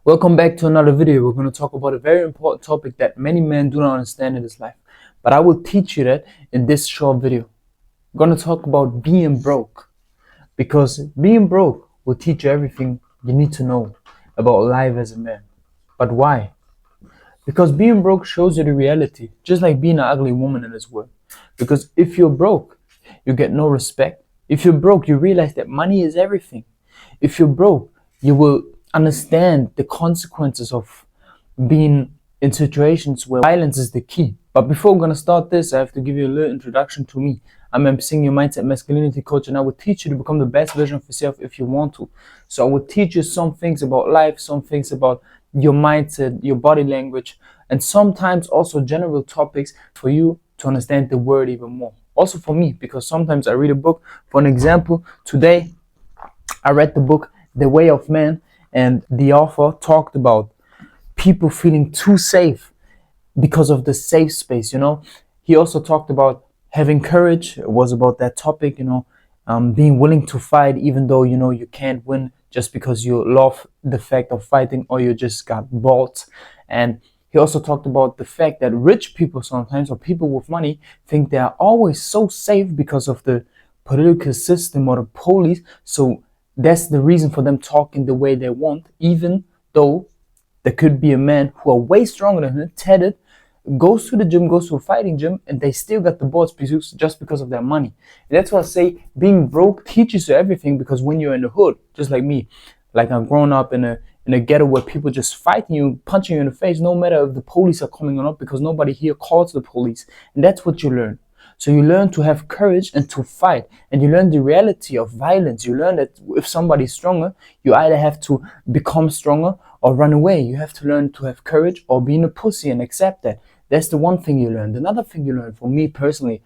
Welcome back to another video. We're going to talk about a very important topic that many men do not understand in this life. But I will teach you that in this short video. We're going to talk about being broke. Because being broke will teach you everything you need to know about life as a man. But why? Because being broke shows you the reality, just like being an ugly woman in this world. Because if you're broke, you get no respect. If you're broke, you realize that money is everything. If you're broke, you will understand the consequences of being in situations where violence is the key. But before we're going to start this, I have to give you a little introduction to me. I'm MC, your mindset masculinity coach, and I will teach you to become the best version of yourself if you want to. So I will teach you some things about life, some things about your mindset, your body language, and sometimes also general topics for you to understand the word even more. Also for me, because sometimes I read a book. For an example, today I read the book The Way of Man, and the author talked about people feeling too safe because of the safe space, He also talked about having courage. It was about that topic, being willing to fight even though, you can't win just because you love the fact of fighting or you just got balls. And he also talked about the fact that rich people sometimes, or people with money, think they are always so safe because of the political system or the police. So that's the reason for them talking the way they want, even though there could be a man who are way stronger than him, tatted, goes to the gym, goes to a fighting gym, and they still got the balls just because of their money. And that's why I say being broke teaches you everything, because when you're in the hood, just like me, like I'm grown up in a ghetto where people just fighting you, punching you in the face, no matter if the police are coming or not, because nobody here calls the police. And that's what you learn. So you learn to have courage and to fight, and you learn the reality of violence. You learn that if somebody's stronger, you either have to become stronger or run away. You have to learn to have courage or be in a pussy and accept that. That's the one thing you learn. Another thing you learn, for me personally,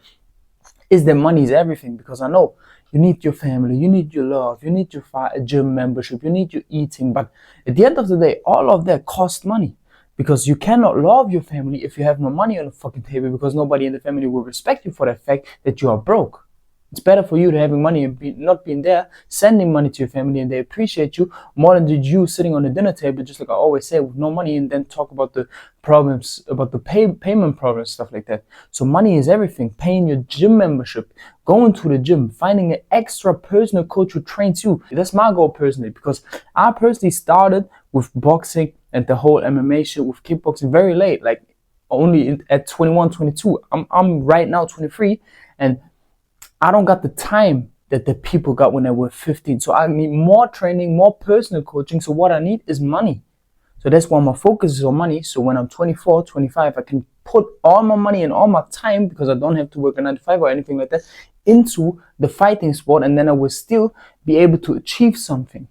is that money is everything, because I know you need your family, you need your love, you need your gym membership, you need your eating. But at the end of the day, all of that costs money. Because you cannot love your family if you have no money on the fucking table, because nobody in the family will respect you for the fact that you are broke. It's better for you to having money and not being there, sending money to your family, and they appreciate you more than did you sitting on the dinner table, just like I always say, with no money, and then talk about the problems, about the payment problems, stuff like that. So money is everything. Paying your gym membership, going to the gym, finding an extra personal coach who trains you. That's my goal personally, because I personally started with boxing and the whole MMA shit with kickboxing very late, like only at 21, 22. I'm right now 23, and I don't got the time that the people got when they were 15. So I need more training, more personal coaching. So what I need is money. So that's why my focus is on money. So when I'm 24, 25, I can put all my money and all my time, because I don't have to work a 9 to 5 or anything like that, into the fighting sport. And then I will still be able to achieve something.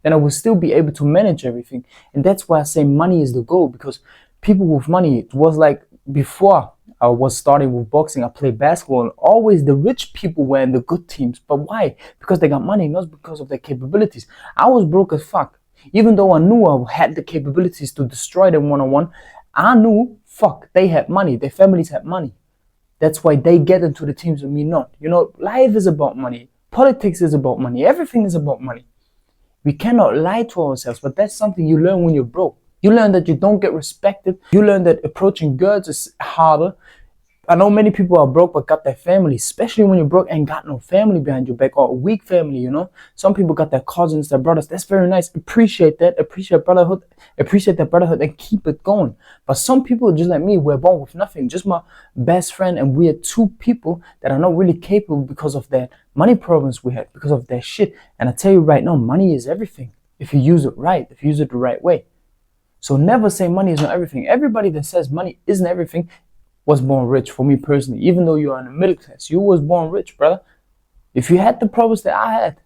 Then I will still be able to manage everything. And that's why I say money is the goal, because people with money, it was like before I was starting with boxing, I played basketball, and always the rich people were in the good teams. But why? Because they got money, not because of their capabilities. I was broke as fuck. Even though I knew I had the capabilities to destroy them one-on-one, I knew, fuck, they had money, their families had money. That's why they get into the teams and me not. Life is about money. Politics is about money. Everything is about money. We cannot lie to ourselves, but that's something you learn when you're broke. You learn that you don't get respected. You learn that approaching girls is harder. I know many people are broke but got their family, especially when you're broke and got no family behind your back, or a weak family, Some people got their cousins, their brothers. That's very nice. Appreciate that. Appreciate brotherhood. Appreciate that brotherhood and keep it going. But some people, just like me, were born with nothing. Just my best friend, and we are two people that are not really capable because of their money problems we had, because of their shit. And I tell you right now, money is everything if you use it right, if you use it the right way. So never say money is not everything. Everybody that says money isn't everything was born rich. For me personally, even though you are in the middle class, you was born rich, brother. If you had the problems that I had,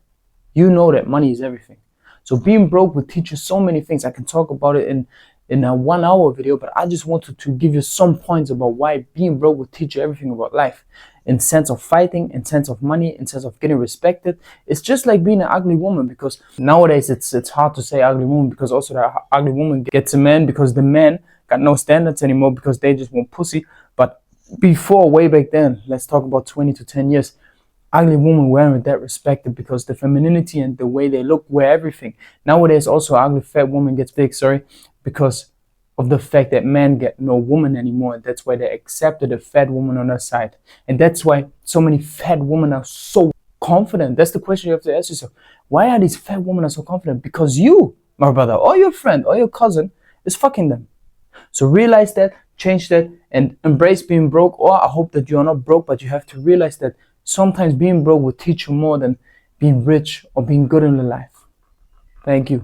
you know that money is everything. So being broke will teach you so many things. I can talk about it in a 1 hour video, but I just wanted to give you some points about why being broke will teach you everything about life. In sense of fighting, in sense of money, in sense of getting respected. It's just like being an ugly woman, because nowadays it's hard to say ugly woman, because also the ugly woman gets a man, because the men got no standards anymore, because they just want pussy. But before, way back then, let's talk about 20 to 10 years, ugly women weren't that respected because the femininity and the way they look were everything. Nowadays, also, ugly fat woman gets big, because of the fact that men get no woman anymore. And that's why they accepted a fat woman on their side. And that's why so many fat women are so confident. That's the question you have to ask yourself. Why are these fat women are so confident? Because you, my brother, or your friend, or your cousin is fucking them. So realize that, change that, and embrace being broke. Or I hope that you are not broke, but you have to realize that sometimes being broke will teach you more than being rich or being good in life. Thank you.